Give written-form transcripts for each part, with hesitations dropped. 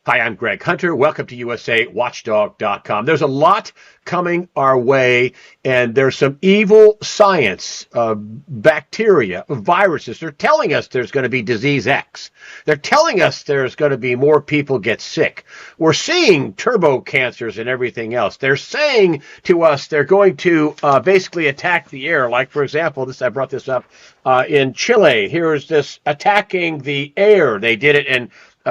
Hi, I'm Greg Hunter. Welcome to USAWatchdog.com. There's a lot coming our way, and there's some evil science, bacteria, viruses. They're telling us there's going to be disease X. They're telling us there's going to be more people get sick. We're seeing turbo cancers and everything else. They're saying to us they're going to basically attack the air. Like, for example, I brought this up in Chile. Here's this attacking the air. They did it in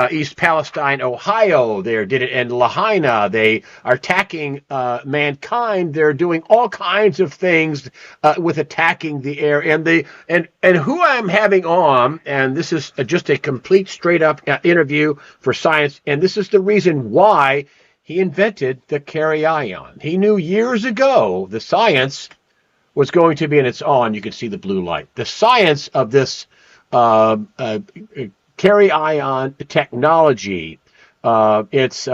East Palestine, Ohio. They did it in Lahaina. They are attacking mankind. They're doing all kinds of things with attacking the air. And who I'm having on, and this is just a complete straight up interview for science, and this is the reason why he invented the carry-ion. He knew years ago the science was going to be, and it's on. You can see the blue light. The science of this carry-ion technology, it's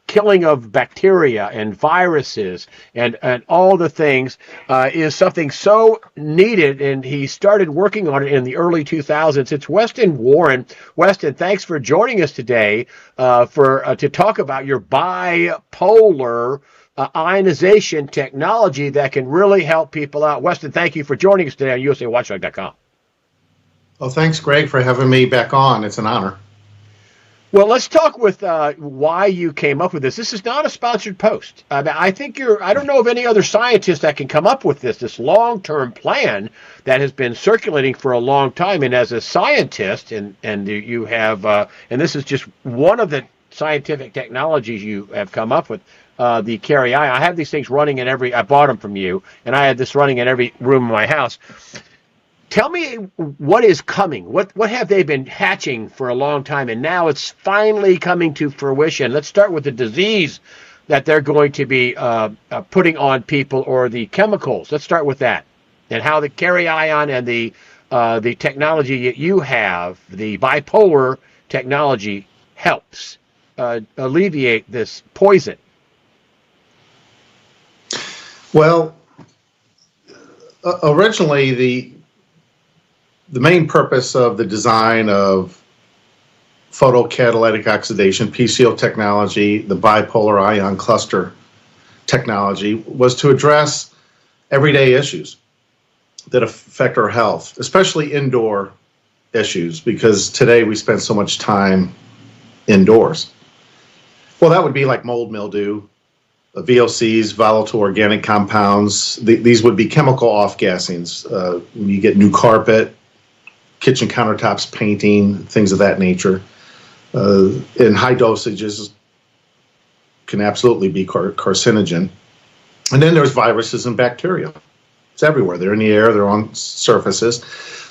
killing of bacteria and viruses and all the things is something so needed, and he started working on it in the early 2000s. It's Weston Warren. Weston, thanks for joining us today to talk about your bipolar ionization technology that can really help people out. Weston, thank you for joining us today on USAWatchdog.com. Well, thanks, Greg, for having me back on. It's an honor. Well, let's talk with why you came up with this. This is not a sponsored post. I mean, I don't know of any other scientist that can come up with this long-term plan that has been circulating for a long time. And as a scientist, and you have, and this is just one of the scientific technologies you have come up with, the carry-ion. I have these things running in I bought them from you, and I had this running in every room in my house. Tell me what is coming. What have they been hatching for a long time, and now it's finally coming to fruition? Let's start with the disease that they're going to be putting on people, or the chemicals. Let's start with that, and how the carry-ion and the technology that you have, the bipolar technology, helps alleviate this poison. Well, originally the main purpose of the design of photocatalytic oxidation, PCO technology, the bipolar ion cluster technology, was to address everyday issues that affect our health, especially indoor issues, because today we spend so much time indoors. Well, that would be like mold, mildew, VOCs, volatile organic compounds. These would be chemical off-gassings. When you get new carpet, kitchen countertops, painting, things of that nature. In high dosages can absolutely be carcinogen. And then there's viruses and bacteria. It's everywhere. They're in the air, they're on surfaces.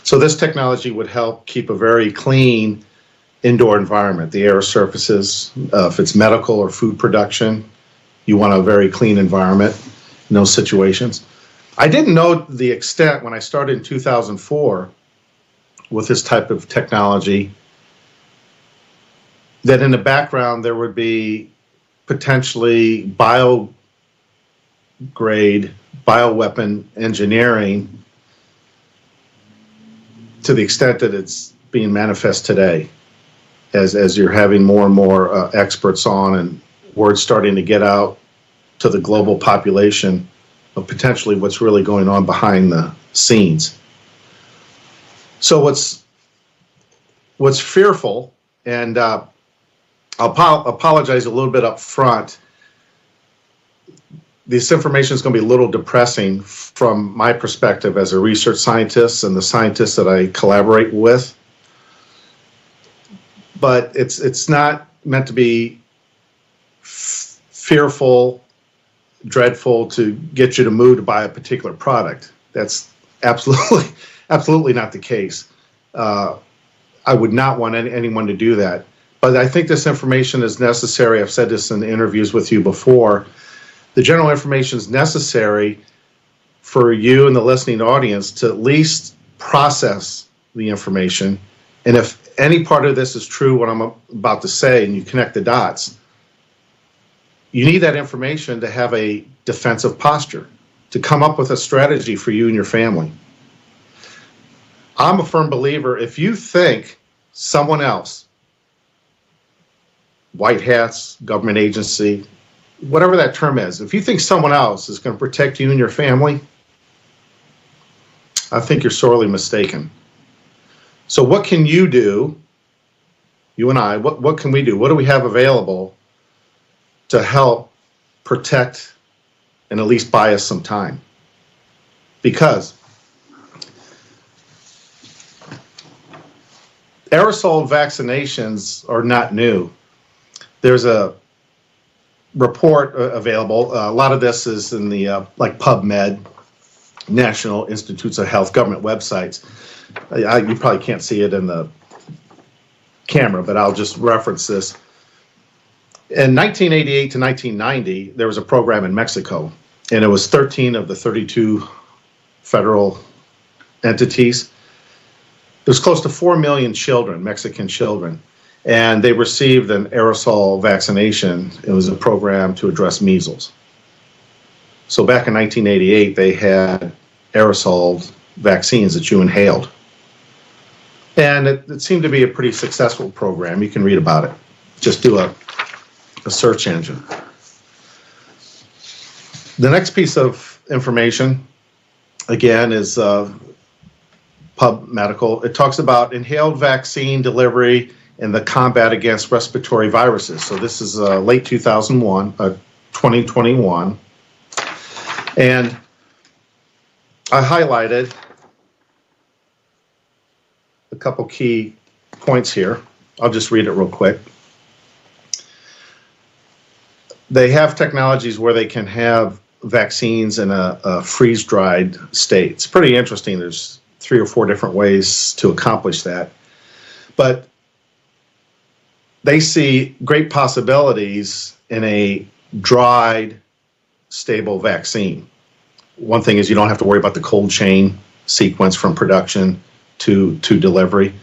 So this technology would help keep a very clean indoor environment. The air surfaces, if it's medical or food production, you want a very clean environment in those situations. I didn't know the extent when I started in 2004 with this type of technology, that in the background there would be potentially bio-grade, bioweapon engineering to the extent that it's being manifest today, as you're having more and more experts on, and word's starting to get out to the global population of potentially what's really going on behind the scenes. So what's fearful, and I'll apologize a little bit up front, this information is going to be a little depressing from my perspective as a research scientist and the scientists that I collaborate with, but it's not meant to be fearful, dreadful, to get you to move to buy a particular product. That's absolutely not the case. I would not want anyone to do that. But I think this information is necessary. I've said this in interviews with you before. The general information is necessary for you and the listening audience to at least process the information. And if any part of this is true, what I'm about to say, and you connect the dots, you need that information to have a defensive posture, to come up with a strategy for you and your family. I'm a firm believer, if you think someone else white hats, government agency, whatever that term is. If you think someone else is going to protect you and your family, I think you're sorely mistaken. So what can you do, you and I, what can we do? What do we have available to help protect and at least buy us some time? Because aerosol vaccinations are not new. There's a report available. A lot of this is in the like PubMed, National Institutes of Health government websites. You probably can't see it in the camera, but I'll just reference this. In 1988 to 1990, there was a program in Mexico, and it was 13 of the 32 federal entities. There's close to 4 million children, Mexican children, and they received an aerosol vaccination. It was a program to address measles. So back in 1988, they had aerosol vaccines that you inhaled. And it seemed to be a pretty successful program. You can read about it. Just do a search engine. The next piece of information, again, is PubMedical. It talks about inhaled vaccine delivery and the combat against respiratory viruses. So this is late 2021. And I highlighted a couple key points here. I'll just read it real quick. They have technologies where they can have vaccines in a freeze-dried state. It's pretty interesting. There's 3 or 4 different ways to accomplish that. But they see great possibilities in a dried, stable vaccine. One thing is you don't have to worry about the cold chain sequence from production to delivery.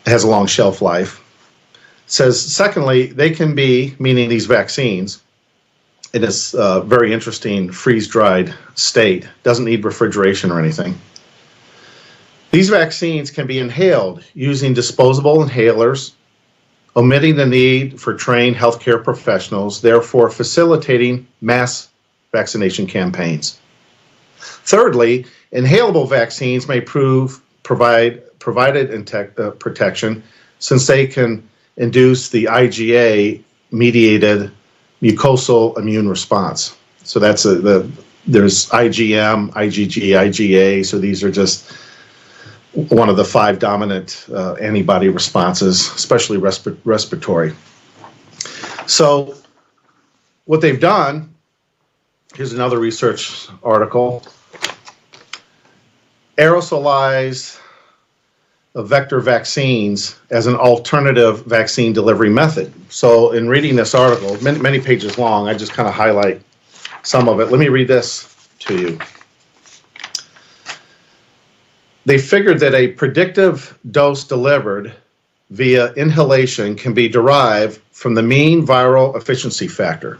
It has a long shelf life. It says, secondly, they can be, meaning these vaccines, in this very interesting freeze-dried state, doesn't need refrigeration or anything. These vaccines can be inhaled using disposable inhalers, omitting the need for trained healthcare professionals, therefore facilitating mass vaccination campaigns. Thirdly, inhalable vaccines may provided protection since they can induce the IgA-mediated mucosal immune response. So that's there's IgM, IgG, IgA. So these are just one of the 5 dominant antibody responses, especially respiratory. So what they've done, here's another research article, aerosolized vector vaccines as an alternative vaccine delivery method. So in reading this article, many pages long, I just kind of highlight some of it. Let me read this to you. They figured that a predictive dose delivered via inhalation can be derived from the mean viral efficiency factor.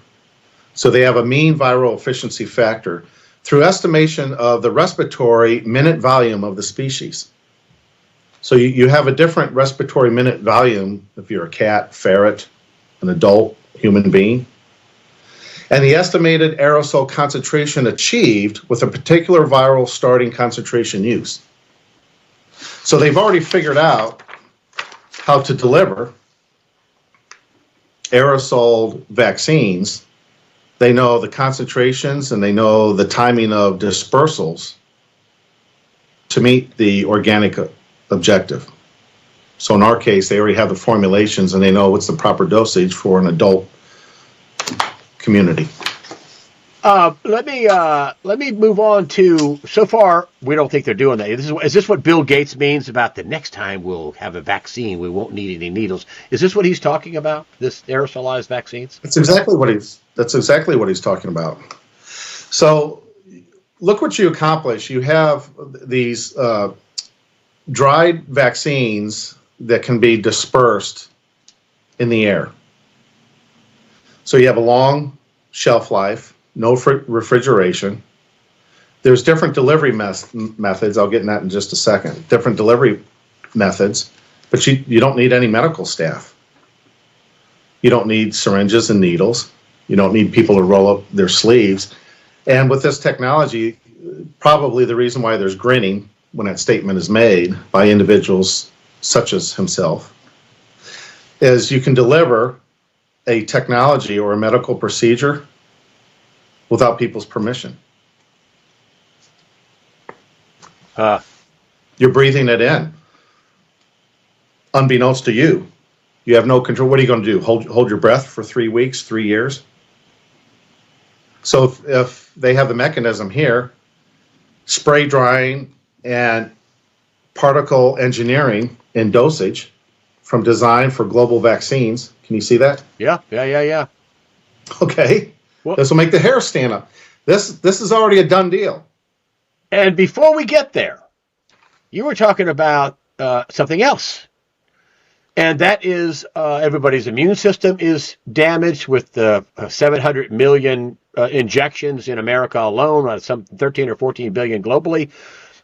So they have a mean viral efficiency factor through estimation of the respiratory minute volume of the species. So you have a different respiratory minute volume if you're a cat, ferret, an adult human being. And the estimated aerosol concentration achieved with a particular viral starting concentration use. So they've already figured out how to deliver aerosol vaccines. They know the concentrations and they know the timing of dispersals to meet the organic objective. So in our case, they already have the formulations and they know what's the proper dosage for an adult community. Let me move on to, so far, we don't think they're doing that. Is this what Bill Gates means about the next time we'll have a vaccine, we won't need any needles? Is this what he's talking about, this aerosolized vaccines? That's exactly what he's talking about. So look what you accomplish. You have these dried vaccines that can be dispersed in the air. So you have a long shelf life, no refrigeration. There's different delivery methods. I'll get in that in just a second. Different delivery methods, but you don't need any medical staff. You don't need syringes and needles. You don't need people to roll up their sleeves. And with this technology, probably the reason why there's grinning when that statement is made by individuals such as himself is you can deliver a technology or a medical procedure without people's permission. You're breathing it in, unbeknownst to you. You have no control. What are you going to do? Hold your breath for 3 weeks, 3 years? So if they have the mechanism here, spray drying and particle engineering in dosage from design for global vaccines. Can you see that? Yeah. Okay. Well, this will make the hair stand up. This is already a done deal. And before we get there, you were talking about something else. And that is everybody's immune system is damaged with the 700 million injections in America alone, some 13 or 14 billion globally.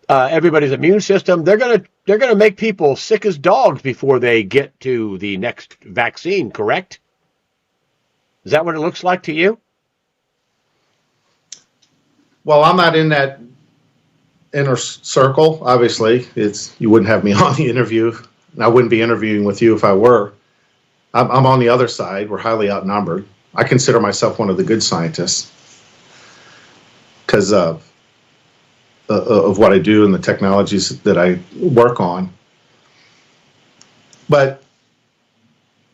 Everybody's immune system, they're gonna make people sick as dogs before they get to the next vaccine, correct? Is that what it looks like to you? Well, I'm not in that inner circle, obviously. You wouldn't have me on the interview. I wouldn't be interviewing with you if I were. I'm on the other side. We're highly outnumbered. I consider myself one of the good scientists because of what I do and the technologies that I work on. But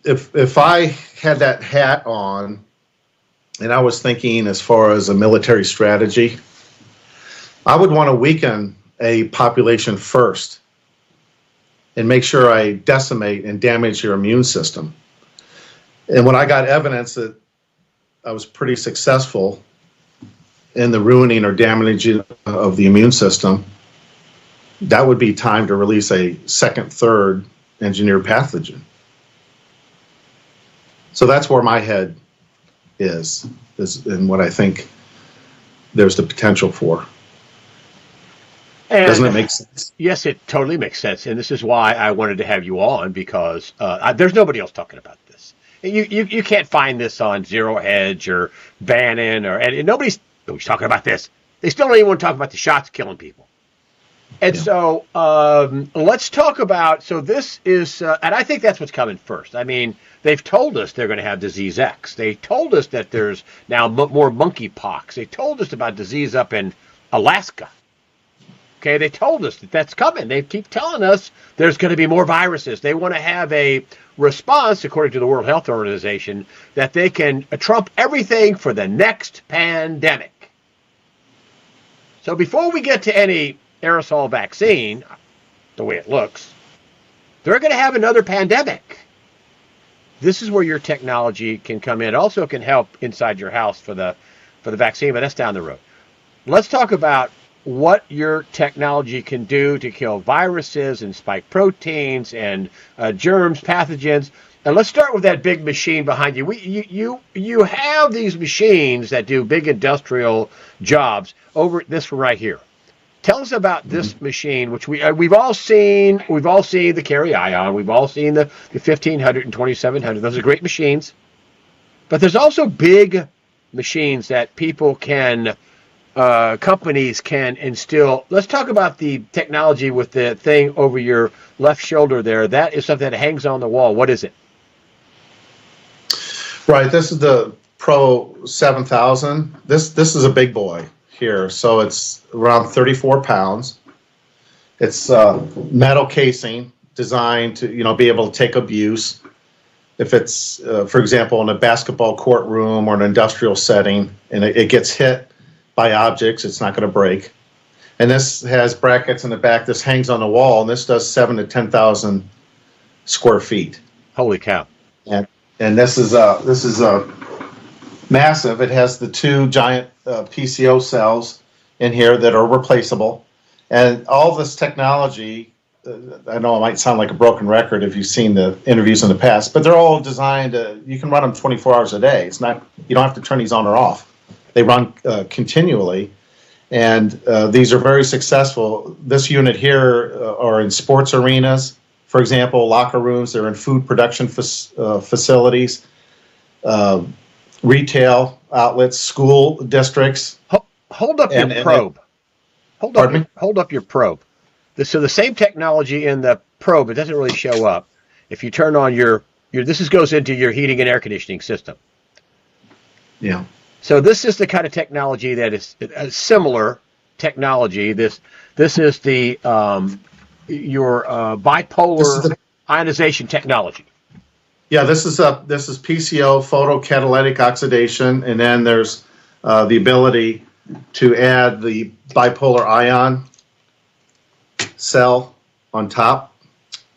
if I had that hat on and I was thinking as far as a military strategy, I would want to weaken a population first and make sure I decimate and damage your immune system. And when I got evidence that I was pretty successful in the ruining or damaging of the immune system, that would be time to release a second, third engineered pathogen. So that's where my head is and what I think there's the potential for. And doesn't it make sense? Yes, it totally makes sense. And this is why I wanted to have you on, because there's nobody else talking about this. You can't find this on Zero Hedge or Bannon and nobody's talking about this. They still don't even want to talk about the shots killing people. And so let's talk about, so this is, and I think that's what's coming first. I mean, they've told us they're going to have disease X. They told us that there's now more monkeypox. They told us about disease up in Alaska. Okay, they told us that that's coming. They keep telling us there's going to be more viruses. They want to have a response, according to the World Health Organization, that they can trump everything for the next pandemic. So before we get to any aerosol vaccine, the way it looks, they're going to have another pandemic. This is where your technology can come in. It also can help inside your house for the vaccine, but that's down the road. Let's talk about what your technology can do to kill viruses and spike proteins and germs, pathogens. And let's start with that big machine behind you. You have these machines that do big industrial jobs. Over this one right here. Tell us about this machine, which we've all seen. We've all seen the Carry Ion. We've all seen the 1500 and 2700. Those are great machines. But there's also big machines that people can, companies can instill. Let's talk about the technology with the thing over your left shoulder there. That is something that hangs on the wall. What is it? Right. This is the Pro 7000. This is a big boy here. So it's around 34 pounds. It's metal casing designed to, be able to take abuse. If it's, for example, in a basketball courtroom or an industrial setting, and it gets hit by objects, it's not going to break. And this has brackets in the back. This hangs on the wall, and this does 7,000 to 10,000 square feet. Holy cow! And this is massive. It has the two giant PCO cells in here that are replaceable, and all this technology. I know it might sound like a broken record if you've seen the interviews in the past, but they're all designed. You can run them 24 hours a day. It's not. You don't have to turn these on or off. They run continually, and these are very successful. This unit here are in sports arenas, for example, locker rooms. They're in food production facilities. retail outlets, school districts. Hold up your probe. Hold up your probe. So the same technology in the probe, it doesn't really show up. If you turn on goes into your heating and air conditioning system. Yeah. So this is the kind of technology that is a similar technology. This is the your bipolar ionization technology. Yeah, this is PCO, photocatalytic oxidation, and then there's the ability to add the bipolar ion cell on top,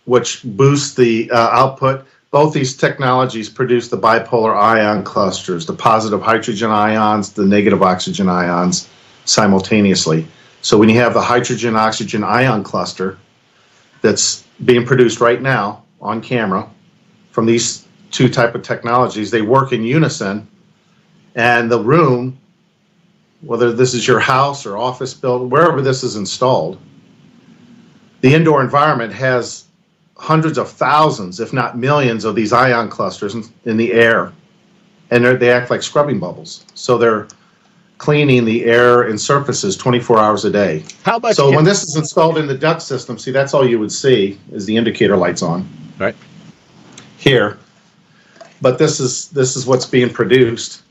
which boosts the output. Both these technologies produce the bipolar ion clusters, the positive hydrogen ions, the negative oxygen ions simultaneously. So when you have the hydrogen-oxygen ion cluster that's being produced right now on camera from these two type of technologies, they work in unison, and the room, whether this is your house or office building, wherever this is installed, the indoor environment has hundreds of thousands, if not millions, of these ion clusters in the air, and they act like scrubbing bubbles. So they're cleaning the air and surfaces 24 hours a day. When this is installed in the duct system, see, that's all you would see is the indicator lights on. Right. Here. But this is what's being produced.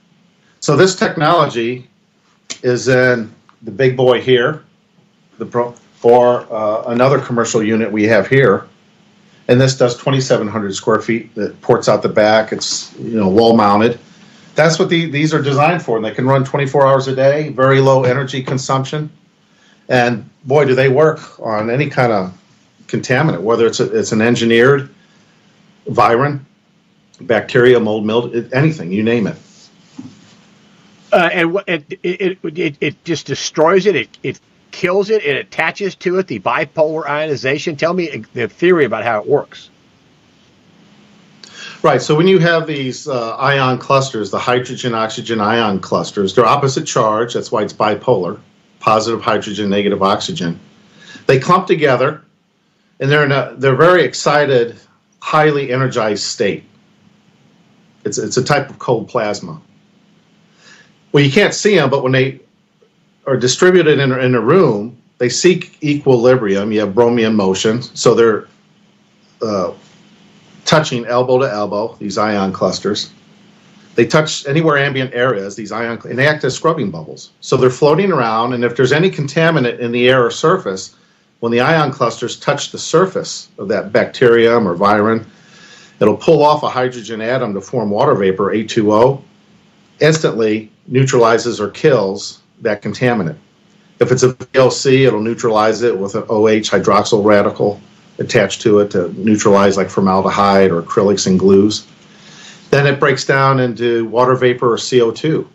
So this technology is in the big boy here, or another commercial unit we have here. And this does 2,700 square feet. That ports out the back. It's wall mounted. That's what these are designed for, and they can run 24 hours a day. Very low energy consumption, and boy, do they work on any kind of contaminant, whether it's an engineered virin, bacteria, mold, mildew, anything, you name it. And it just destroys it. It kills it. It attaches to it. The bipolar ionization. Tell me the theory about how it works. Right. So when you have these ion clusters, the hydrogen-oxygen ion clusters, they're opposite charge. That's why it's bipolar. Positive hydrogen, negative oxygen. They clump together, and they're very excited, highly energized state. It's a type of cold plasma. Well, you can't see them, but when they are distributed in a room, they seek equilibrium. You have bromine motion, so they're touching elbow to elbow, these ion clusters. They touch anywhere ambient areas, these ion, and they act as scrubbing bubbles. So they're floating around, and if there's any contaminant in the air or surface, when the ion clusters touch the surface of that bacterium or virin, it'll pull off a hydrogen atom to form water vapor, H2O, instantly neutralizes or kills that contaminant. If it's a VOC, it'll neutralize it with an OH hydroxyl radical attached to it to neutralize like formaldehyde or acrylics and glues. Then it breaks down into water vapor or CO2.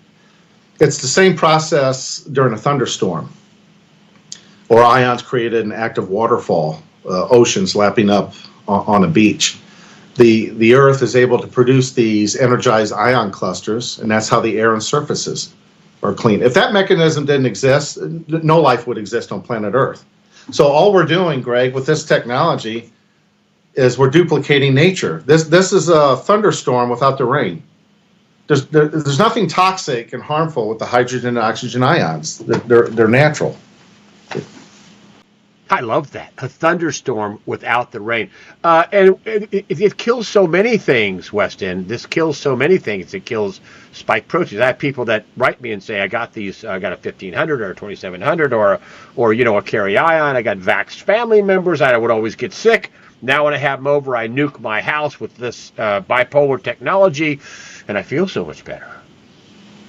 It's the same process during a thunderstorm or ions created in active waterfall, oceans lapping up on a beach. The Earth is able to produce these energized ion clusters, and that's how the air and surfaces are clean. If that mechanism didn't exist, no life would exist on planet Earth. So all we're doing, Greg, with this technology is we're duplicating nature. This is a thunderstorm without the rain. There's nothing toxic and harmful with the hydrogen and oxygen ions. They're natural. I love that. A thunderstorm without the rain. And it kills so many things, Weston. This kills so many things. It kills spike proteins. I have people that write me and say, I got a 1500 or a 2700 or a carry ion. I got vaxxed family members. I would always get sick. Now when I have them over, I nuke my house with this bipolar technology, and I feel so much better.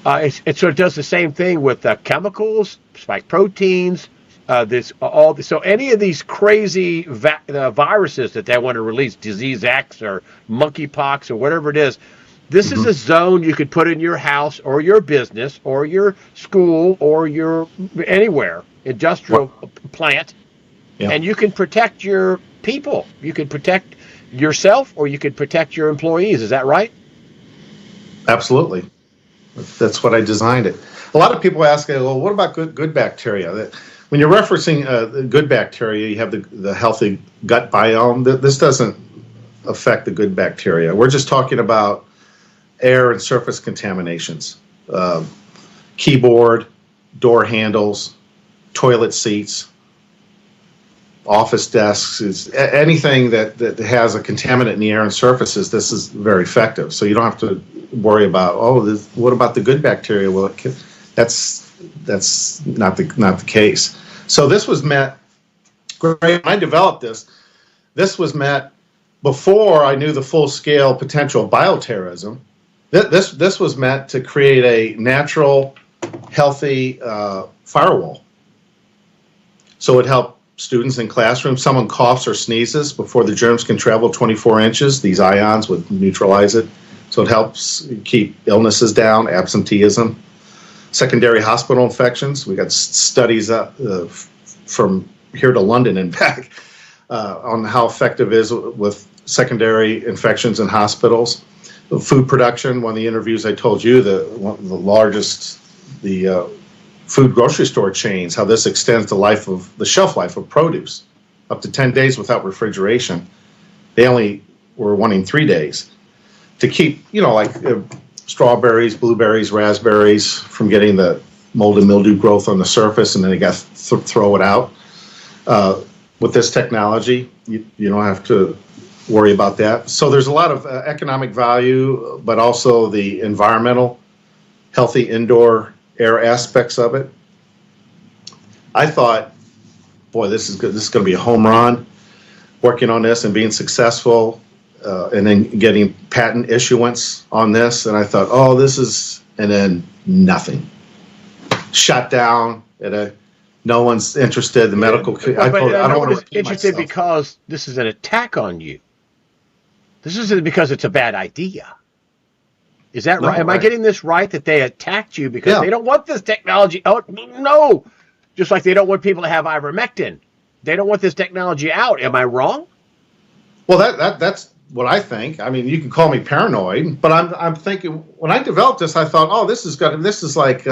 It sort of does the same thing with chemicals, spike proteins, so any of these crazy viruses that they want to release, disease X or monkeypox or whatever it is, this is a zone you could put in your house or your business or your school or your anywhere, industrial plant, and you can protect your people. You can protect yourself or you could protect your employees. Is that right? Absolutely. That's what I designed it. A lot of people ask, well, what about good bacteria? When you're referencing good bacteria, you have the healthy gut biome. This doesn't affect the good bacteria. We're just talking about air and surface contaminations, keyboard, door handles, toilet seats, office desks, anything that has a contaminant in the air and surfaces. This is very effective. So you don't have to worry about, what about the good bacteria? Well, that's not the case. So this was met. Great. When I developed this was met before I knew the full-scale potential of bioterrorism. This was meant to create a natural, healthy firewall. So it helped students in classrooms. Someone coughs or sneezes before the germs can travel 24 inches. These ions would neutralize it. So it helps keep illnesses down, absenteeism. Secondary hospital infections. We got studies from here to London and back on how effective it is with secondary infections in hospitals. Food production. One of the interviews I told you, the largest, food grocery store chains, how this extends the shelf life of produce up to 10 days without refrigeration. They only were wanting 3 days to keep, strawberries, blueberries, raspberries from getting the mold and mildew growth on the surface, and then they got to throw it out. With this technology, you don't have to worry about that. So there's a lot of economic value, but also the environmental, healthy indoor air aspects of it. I thought, boy, this is good. This is going to be a home run. Working on this and being successful, and then getting patent issuance on this. And I thought, and then nothing. Shut down. No one's interested. The medical. I don't want to repeat interested myself. Because this is an attack on you. This isn't because it's a bad idea. Is that right? Am I getting this right, that they attacked you because they don't want this technology? Oh, no. Just like they don't want people to have ivermectin. They don't want this technology out. Am I wrong? Well, that's what I think. I mean, you can call me paranoid, but I'm thinking, when I developed this, I thought, this is like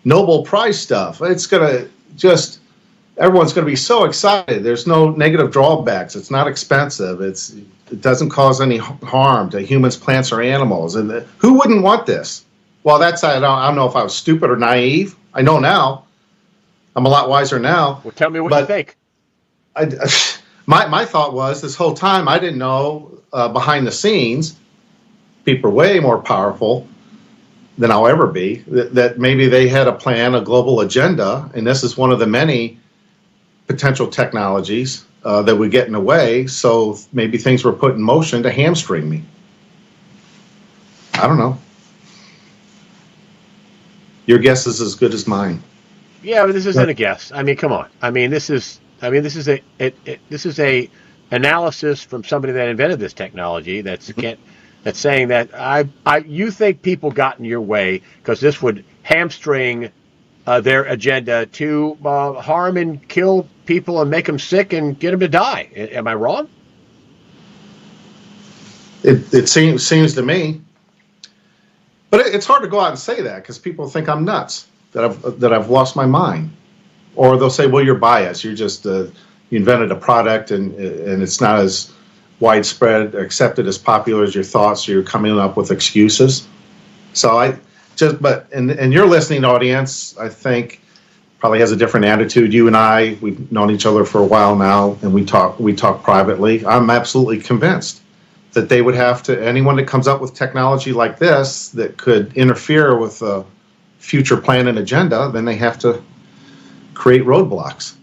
Nobel Prize stuff. It's going to everyone's going to be so excited. There's no negative drawbacks. It's not expensive. It doesn't cause any harm to humans, plants, or animals. And who wouldn't want this? Well, I don't know if I was stupid or naive. I know now. I'm a lot wiser now. Well, tell me what you think. My thought was, this whole time, I didn't know behind the scenes, people are way more powerful than I'll ever be, that maybe they had a plan, a global agenda, and this is one of the many potential technologies that would get in the way, so maybe things were put in motion to hamstring me. I don't know. Your guess is as good as mine. Yeah, but this isn't a guess. I mean, come on. This is a analysis from somebody that invented this technology that's saying that you think people got in your way because this would hamstring their agenda to harm and kill people and make them sick and get them to die. Am I wrong? It seems to me, but it's hard to go out and say that because people think I'm nuts, that I've lost my mind, or they'll say, "Well, you're biased. You're just you invented a product and it's not as widespread, accepted as popular as your thoughts. So you're coming up with excuses." So and your listening audience, I think, probably has a different attitude. You and I, we've known each other for a while now, and we talk privately. I'm absolutely convinced that they would have to, anyone that comes up with technology like this that could interfere with a future plan and agenda, then they have to create roadblocks,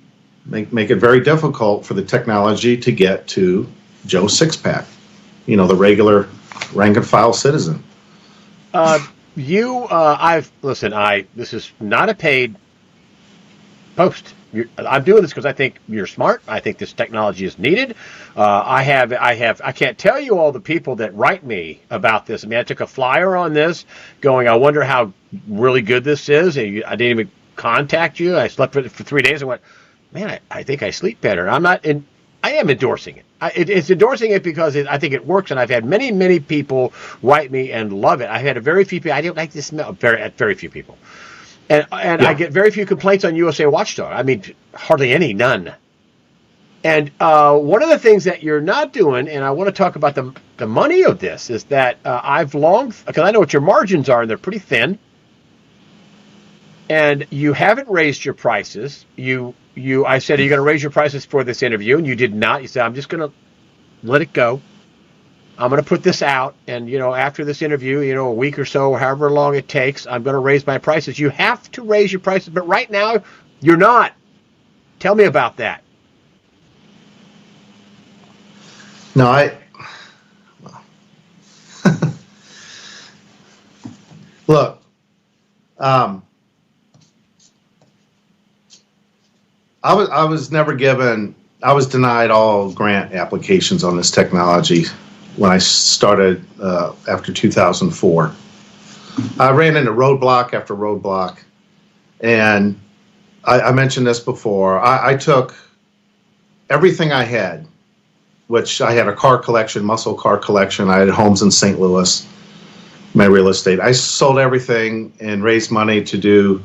make it very difficult for the technology to get to Joe Sixpack, the regular rank and file citizen. This is not a paid post. I'm doing this because I think you're smart. I think this technology is needed. I can't tell you all the people that write me about this. I mean, I took a flyer on this going, I wonder how really good this is. I didn't even contact you. I slept for 3 days and went, man, I think I sleep better. I am endorsing it. It's endorsing it because I think it works, and I've had many, many people write me and love it. I've had a very few people. I don't like the smell. Very few people. And I get very few complaints on USA Watchdog. I mean, hardly any, none. And one of the things that you're not doing, and I want to talk about the money of this, is that because I know what your margins are, and they're pretty thin, and you haven't raised your prices. I said, are you going to raise your prices for this interview? And you did not. You said, I'm just going to let it go. I'm going to put this out, and after this interview, a week or so, however long it takes, I'm going to raise my prices. You have to raise your prices, but right now you're not. Tell me about that. No, look, I was denied all grant applications on this technology when I started after 2004. I ran into roadblock after roadblock, and I mentioned this before. I took everything I had, which I had a car collection, muscle car collection. I had homes in St. Louis, my real estate. I sold everything and raised money to do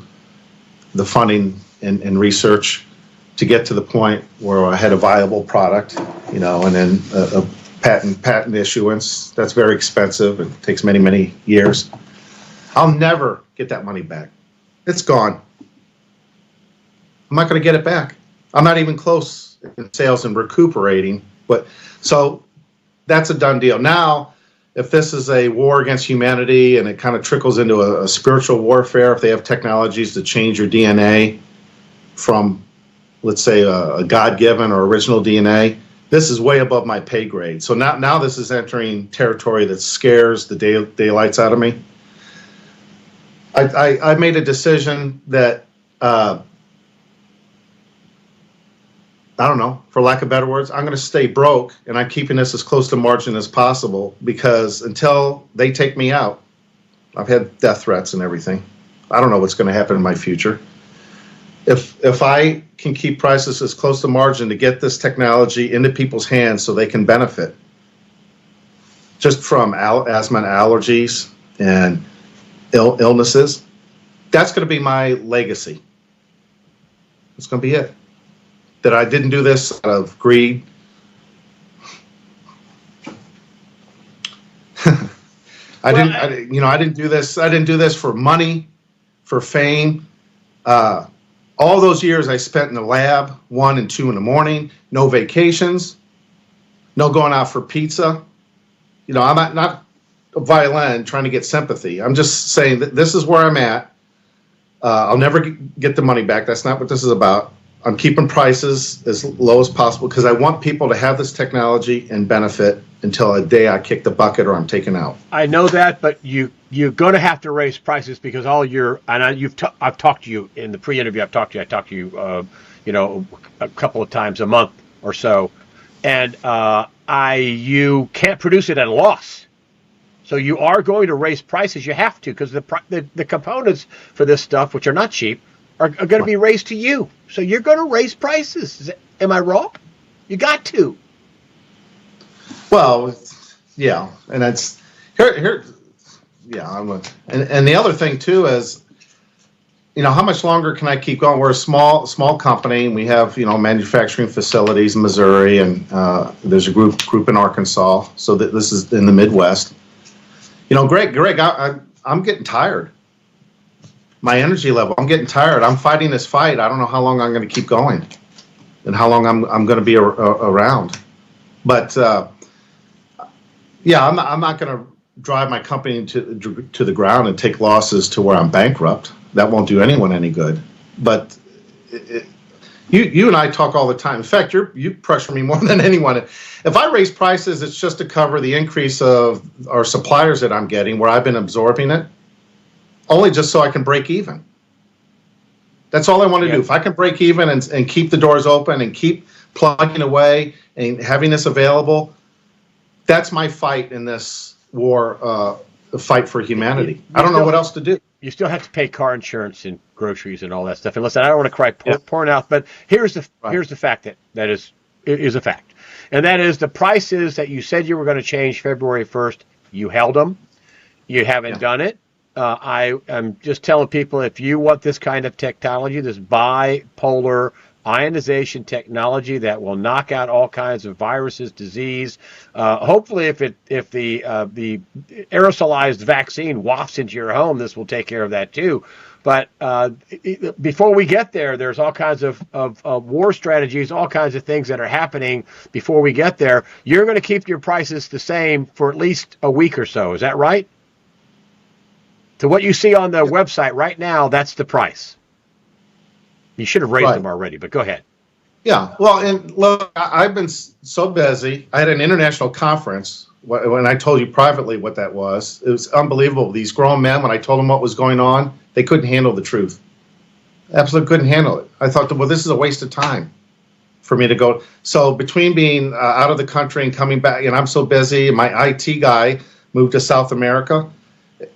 the funding and research to get to the point where I had a viable product, and then a patent issuance. That's very expensive. It takes many, many years. I'll never get that money back. It's gone. I'm not going to get it back. I'm not even close in sales and recuperating. But so that's a done deal. Now, if this is a war against humanity and it kind of trickles into a spiritual warfare, if they have technologies to change your DNA from, let's say, a God-given or original DNA, this is way above my pay grade. So now this is entering territory that scares the daylights out of me. I made a decision that, I don't know, for lack of better words, I'm going to stay broke, and I'm keeping this as close to margin as possible, because until they take me out, I've had death threats and everything. I don't know what's going to happen in my future. If I can keep prices as close to margin to get this technology into people's hands so they can benefit just from asthma and allergies and illnesses, that's going to be my legacy. It's going to be it. That I didn't do this out of greed. I didn't do this. I didn't do this for money, for fame. All those years I spent in the lab, 1 and 2 in the morning, no vacations, no going out for pizza. I'm not a violin trying to get sympathy. I'm just saying that this is where I'm at. I'll never get the money back. That's not what this is about. I'm keeping prices as low as possible because I want people to have this technology and benefit until a day I kick the bucket or I'm taken out. I know that, but you're going to have to raise prices because I've talked to you in the pre-interview. I talked to you, a couple of times a month or so, and you can't produce it at a loss. So you are going to raise prices. You have to, because the components for this stuff, which are not cheap, are going to be raised to you. So you're going to raise prices. Am I wrong? You got to. Well, yeah, and that's here. Yeah, and the other thing too is, how much longer can I keep going? We're a small company. And we have manufacturing facilities in Missouri, and there's a group in Arkansas. So this is in the Midwest. Greg, I'm getting tired. My energy level, I'm getting tired. I'm fighting this fight. I don't know how long I'm going to keep going, and how long I'm going to be around. But I'm not going to drive my company to the ground and take losses to where I'm bankrupt. That won't do anyone any good. But you and I talk all the time. In fact, you pressure me more than anyone. If I raise prices, it's just to cover the increase of our suppliers that I'm getting, where I've been absorbing it, only just so I can break even. That's all I want to do. If I can break even and keep the doors open and keep plugging away and having this available, that's my fight in this war, the fight for humanity. I don't know what else to do. You still have to pay car insurance and groceries and all that stuff. And listen, I don't want to cry porn out, but here's the fact that is a fact. And that is the prices that you said you were going to change February 1st, you held them. You haven't done it. I am just telling people, if you want this kind of technology, this bipolar ionization technology that will knock out all kinds of viruses, disease. Hopefully, if the aerosolized vaccine wafts into your home, this will take care of that too. But before we get there, there's all kinds of war strategies, all kinds of things that are happening before we get there. You're going to keep your prices the same for at least a week or so. Is that right? To what you see on the website right now, that's the price. You should have raised them already, but go ahead. Yeah, well, and look, I've been so busy. I had an international conference when I told you privately what that was. It was unbelievable. These grown men, when I told them what was going on, they couldn't handle the truth. Absolutely couldn't handle it. I thought, well, this is a waste of time for me to go. So between being out of the country and coming back, and I'm so busy, my IT guy moved to South America.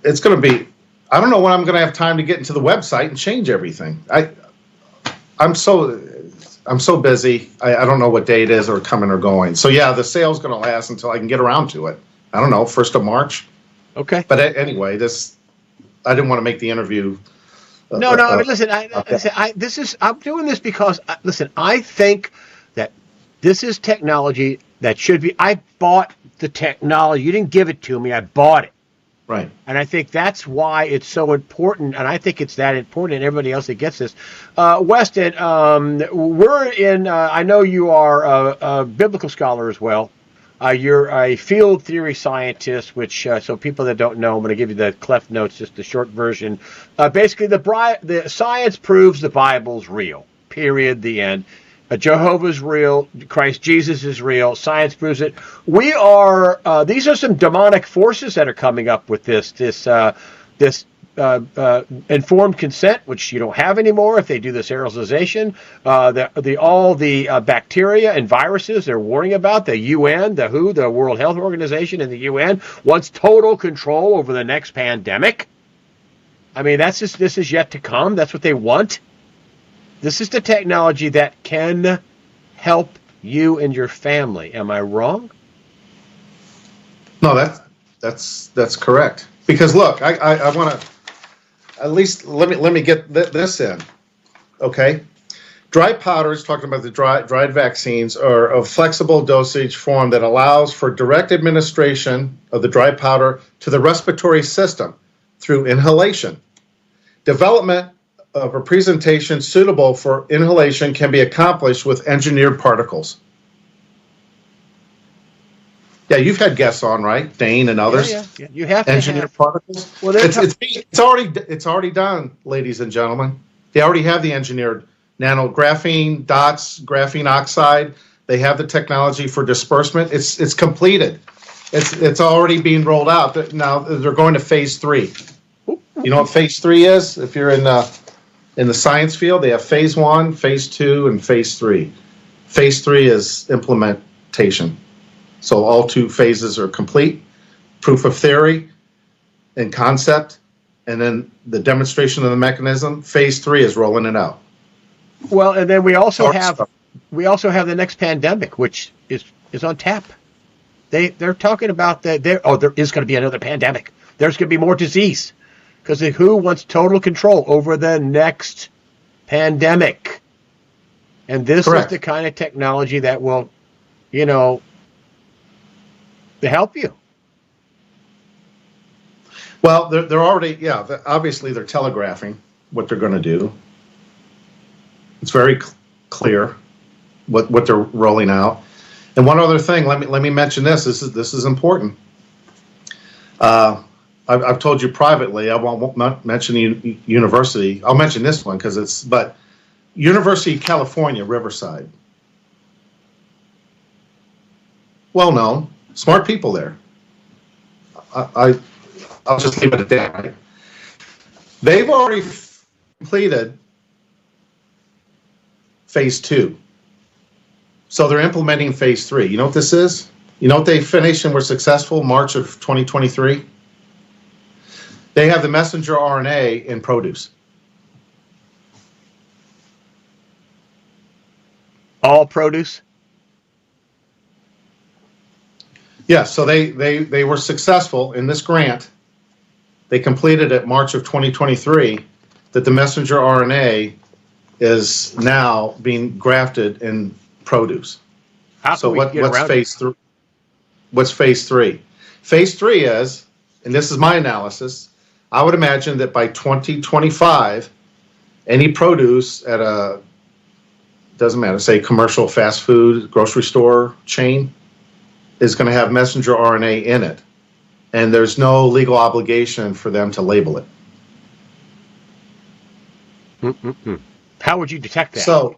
It's going to be, I don't know when I'm going to have time to get into the website and change everything. I'm so busy. I don't know what day it is or coming or going. So yeah, the sale's going to last until I can get around to it. I don't know, 1st of March. Okay. But anyway, I didn't want to make the interview. No. I mean, listen. I'm doing this because listen. I think that this is technology that should be. I bought the technology. You didn't give it to me. I bought it. Right. And I think that's why it's so important, and I think it's that important, and everybody else that gets this. Weston, we're in, I know you are a biblical scholar as well. You're a field theory scientist, which, so people that don't know, I'm going to give you the Cleft Notes, just the short version. Basically, the science proves the Bible's real, period, the end. Jehovah's real, Christ Jesus is real, science proves it. These are some demonic forces that are coming up with this informed consent, which you don't have anymore if they do this aerosolization. All the bacteria and viruses they're worrying about, the UN, the WHO, the World Health Organization, and the UN wants total control over the next pandemic. I mean, this is yet to come. That's what they want. This is the technology that can help you and your family. Am I wrong? No, that's correct. Because look, I want to at least let me get this in. Okay, dry powders, talking about the dried vaccines, are a flexible dosage form that allows for direct administration of the dry powder to the respiratory system through inhalation. Development of a presentation suitable for inhalation can be accomplished with engineered particles. Yeah, you've had guests on, right? Dane and others. Yeah. You have to engineered particles. Well, it's already done, ladies and gentlemen. They already have the engineered graphene dots, graphene oxide. They have the technology for disbursement. It's completed. It's already being rolled out. Now they're going to phase 3. You know what phase 3 is? If you're in the science field, they have phase 1, phase 2, and phase 3. Phase 3 is implementation. So all 2 phases are complete, proof of theory and concept, and then the demonstration of the mechanism. Phase 3 is rolling it out. Well, and then we also have the next pandemic, which is on tap. They're talking about that. There is going to be another pandemic. There's going to be more disease because the WHO wants total control over the next pandemic, and this is the kind of technology that will, to help you. Well, they're already, obviously they're telegraphing what they're going to do. It's very clear what they're rolling out. And one other thing, let me mention this. This is important. I've told you privately. I won't mention the university. I'll mention this one but University of California, Riverside. Well known, smart people there. I'll just leave it at that. Right? They've already completed phase 2. So they're implementing phase 3. You know what this is? You know what they finished and were successful March of 2023? They have the messenger RNA in produce. All produce? Yeah, so they were successful in this grant. They completed it March of 2023 that the messenger RNA is now being grafted in produce. How So can we get what's around phase three? What's phase three? Phase three is, and this is my analysis, I would imagine that by 2025, any produce at a, doesn't matter, say commercial fast food, grocery store chain, is going to have messenger RNA in it. And there's no legal obligation for them to label it. Mm-mm-mm. How would you detect that? So,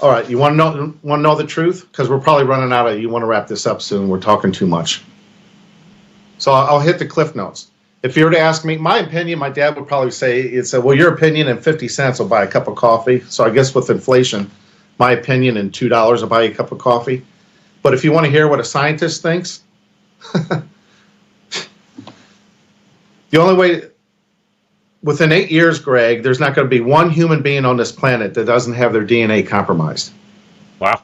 all right, you want to know the truth? Because we're probably running out of, you want to wrap this up soon. We're talking too much. So I'll hit the cliff notes. If you were to ask me, my opinion, my dad would probably say, well, your opinion and 50 cents will buy a cup of coffee. So I guess with inflation, my opinion and $2 will buy you a cup of coffee. But if you want to hear what a scientist thinks, the only way, within 8 years, Greg, there's not going to be one human being on this planet that doesn't have their DNA compromised. Wow.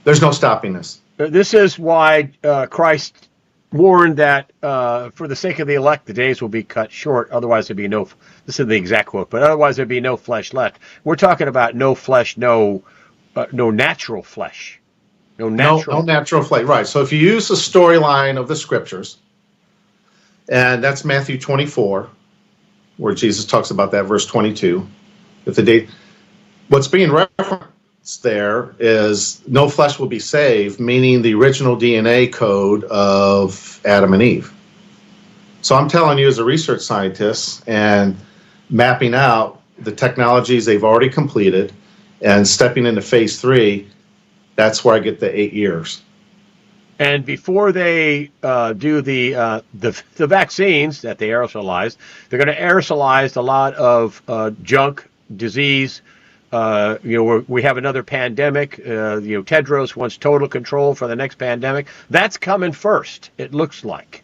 There's no stopping this. This is why Christ warned that for the sake of the elect, the days will be cut short. Otherwise, there'd be no, this is the exact quote, but otherwise there'd be no flesh left. We're talking about no flesh, no natural flesh. No natural flesh. Right. So if you use the storyline of the scriptures, and that's Matthew 24, where Jesus talks about that, verse 22. What's being referenced there is no flesh will be saved, meaning the original DNA code of Adam and Eve. So I'm telling you as a research scientist and mapping out the technologies they've already completed and stepping into phase 3, that's where I get the 8 years. And before they do the vaccines that they aerosolize, they're going to aerosolize a lot of junk, disease. We have another pandemic. Tedros wants total control for the next pandemic. That's coming first, it looks like.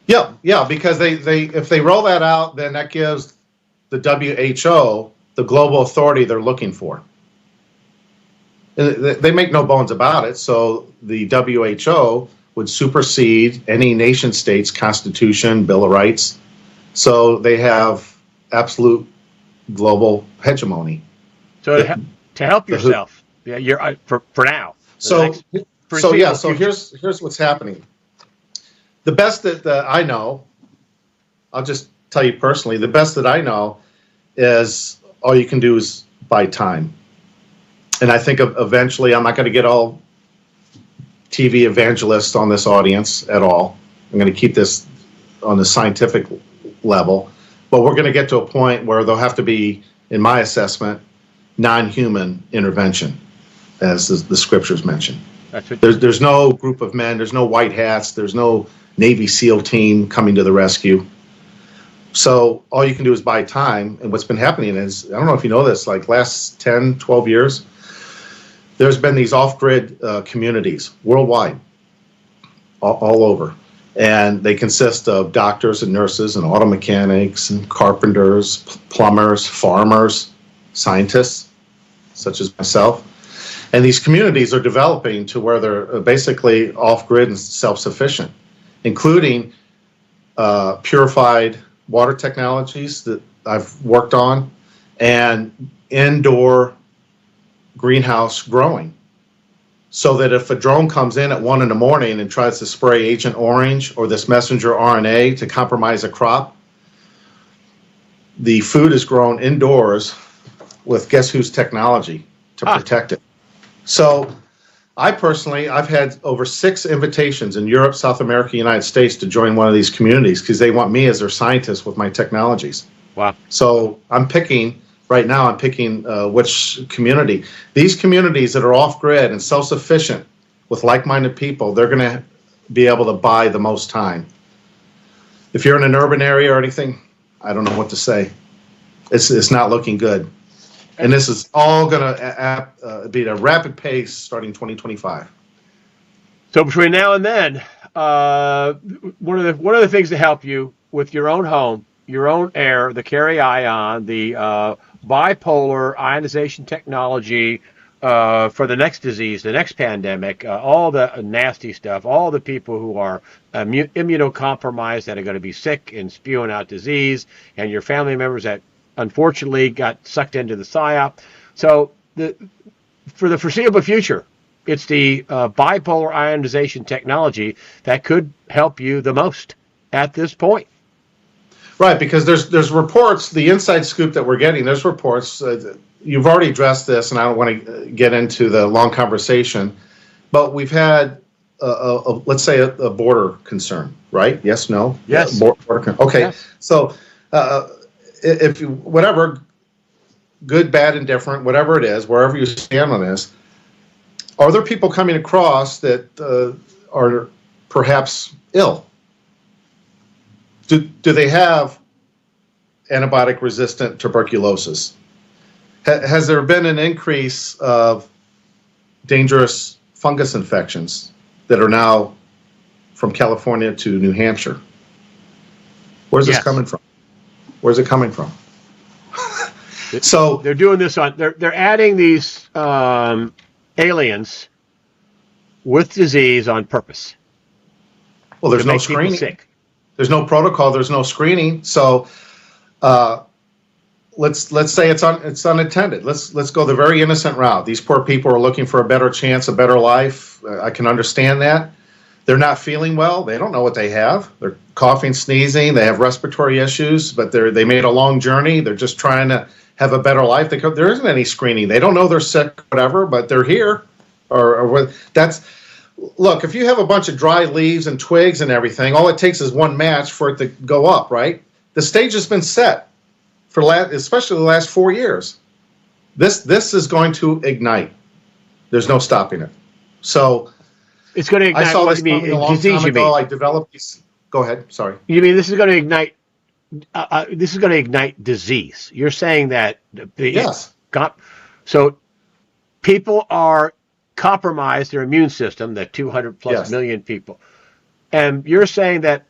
Yeah, because they if they roll that out, then that gives the WHO the global authority they're looking for. They make no bones about it. So the WHO would supersede any nation state's constitution, Bill of Rights. So they have absolute global hegemony. So to help yourself, you're for now. So here's what's happening. The best that I know, I'll just tell you personally, the best that I know is all you can do is buy time. And I think eventually, I'm not going to get all TV evangelists on this audience at all. I'm going to keep this on the scientific level. But we're going to get to a point where there'll have to be, in my assessment, non-human intervention, as the scriptures mention. There's no group of men, there's no white hats, there's no Navy SEAL team coming to the rescue. So all you can do is buy time. And what's been happening is, I don't know if you know this, like last 10, 12 years, there's been these off-grid communities worldwide, all over. And they consist of doctors and nurses and auto mechanics and carpenters, plumbers, farmers, scientists, such as myself. And these communities are developing to where they're basically off-grid and self-sufficient, including purified water technologies that I've worked on and indoor greenhouse growing. So that if a drone comes in at 1 a.m. and tries to spray Agent Orange or this messenger RNA to compromise a crop, the food is grown indoors with guess whose technology to protect it. So I've had over 6 invitations in Europe, South America, United States to join one of these communities because they want me as their scientist with my technologies. Wow. So right now I'm picking which community. These communities that are off-grid and self-sufficient with like-minded people, they're going to be able to buy the most time. If you're in an urban area or anything, I don't know what to say. It's not looking good. And this is all going to be at a rapid pace starting 2025. So between now and then, one of the things to help you with your own home, your own air, the carry ion, the bipolar ionization technology for the next disease, the next pandemic, all the nasty stuff, all the people who are immunocompromised that are going to be sick and spewing out disease, and your family members that unfortunately got sucked into the PSYOP. So for the foreseeable future, it's the bipolar ionization technology that could help you the most at this point. Right, because there's reports, the inside scoop that we're getting, there's reports, you've already addressed this, and I don't want to get into the long conversation, but we've had, let's say, a border concern, right? Yes, no? Yes. Okay, yes. So if you, whatever, good, bad, indifferent, whatever it is, wherever you stand on this, are there people coming across that are perhaps ill? Do they have antibiotic-resistant tuberculosis? Has there been an increase of dangerous fungus infections that are now from California to New Hampshire? Where's this coming from? Where's it coming from? So they're doing this on. They're adding these aliens with disease on purpose. Well, there's no screening. Sick. There's no protocol. There's no screening. So let's say it's unattended. Let's go the very innocent route. These poor people are looking for a better chance, a better life. I can understand that. They're not feeling well. They don't know what they have. They're coughing, sneezing. They have respiratory issues, but they made a long journey. They're just trying to have a better life. There isn't any screening. They don't know they're sick, whatever, but they're here. Look, if you have a bunch of dry leaves and twigs and everything, all it takes is one match for it to go up, right? The stage has been set for especially the last 4 years. This is going to ignite. There's no stopping it. So it's going to ignite. I saw this a long disease, time ago. I developed these. Go ahead. Sorry. You mean this is going to ignite? This is going to ignite disease. You're saying that yes. So people are compromised their immune system, the 200 plus million people. And you're saying that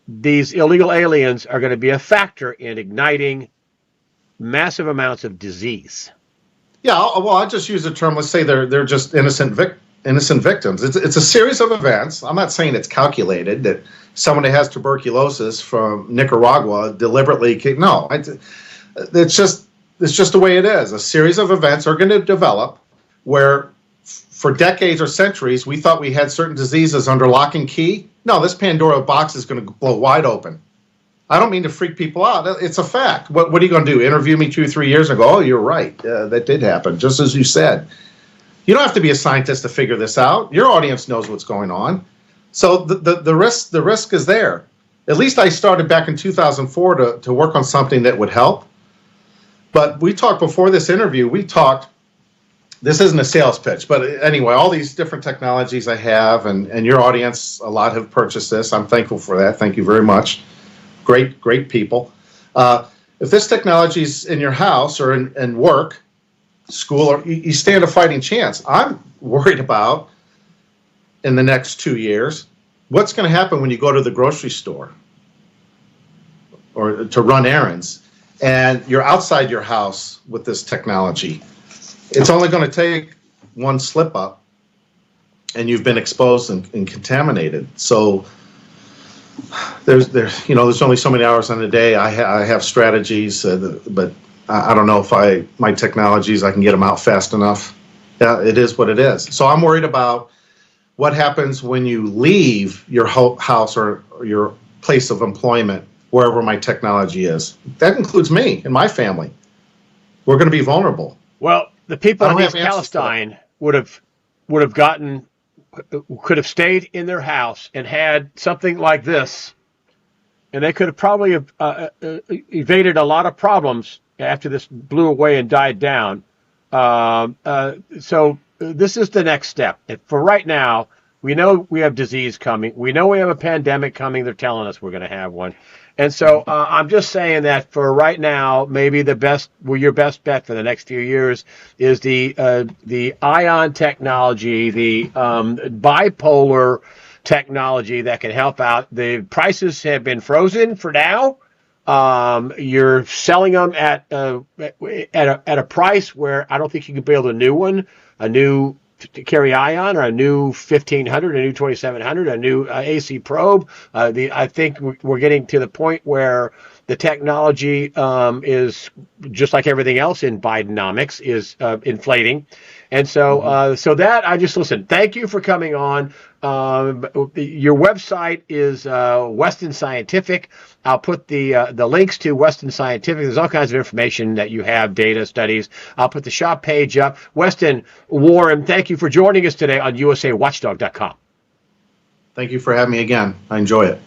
these illegal aliens are going to be a factor in igniting massive amounts of disease. Yeah, I'll just use the term, let's say they're just innocent victims. It's a series of events. I'm not saying it's calculated, that someone that has tuberculosis from Nicaragua deliberately, no. It's just the way it is. A series of events are going to develop where for decades or centuries, we thought we had certain diseases under lock and key. No, this Pandora box is going to blow wide open. I don't mean to freak people out. It's a fact. What are you going to do? Interview me 2-3 years ago? Oh, you're right. That did happen, just as you said. You don't have to be a scientist to figure this out. Your audience knows what's going on. So the risk is there. At least I started back in 2004 to work on something that would help. But we talked before this interview, this isn't a sales pitch, but anyway, all these different technologies I have, and your audience, a lot have purchased this. I'm thankful for that. Thank you very much. Great people. If this technology is in your house or in work, school, or you stand a fighting chance. I'm worried about, in the next 2 years, what's going to happen when you go to the grocery store or to run errands, and you're outside your house with this technology. It's only going to take one slip up, and you've been exposed and contaminated. So there's only so many hours in a day. I have strategies, but I don't know if my technologies, I can get them out fast enough. Yeah, it is what it is. So I'm worried about what happens when you leave your house or your place of employment, wherever my technology is. That includes me and my family. We're going to be vulnerable. Well, the people in East Palestine could have stayed in their house and had something like this, and they could have probably evaded a lot of problems after this blew away and died down. So this is the next step. For right now, we know we have disease coming. We know we have a pandemic coming. They're telling us we're going to have one. And so I'm just saying that for right now, maybe your best bet for the next few years is the ion technology, the bipolar technology that can help out. The prices have been frozen for now. You're selling them at a price where I don't think you can build a new one, a new carry ion, or a new 1500, a new 2700, a new AC probe. I think we're getting to the point where The technology is just like everything else in Bidenomics is inflating. And so, so that I just listen. Thank you for coming on. Your website is Weston Scientific. I'll put the links to Weston Scientific. There's all kinds of information that you have, data studies. I'll put the shop page up. Weston Warren, thank you for joining us today on USAWatchdog.com. Thank you for having me again. I enjoy it.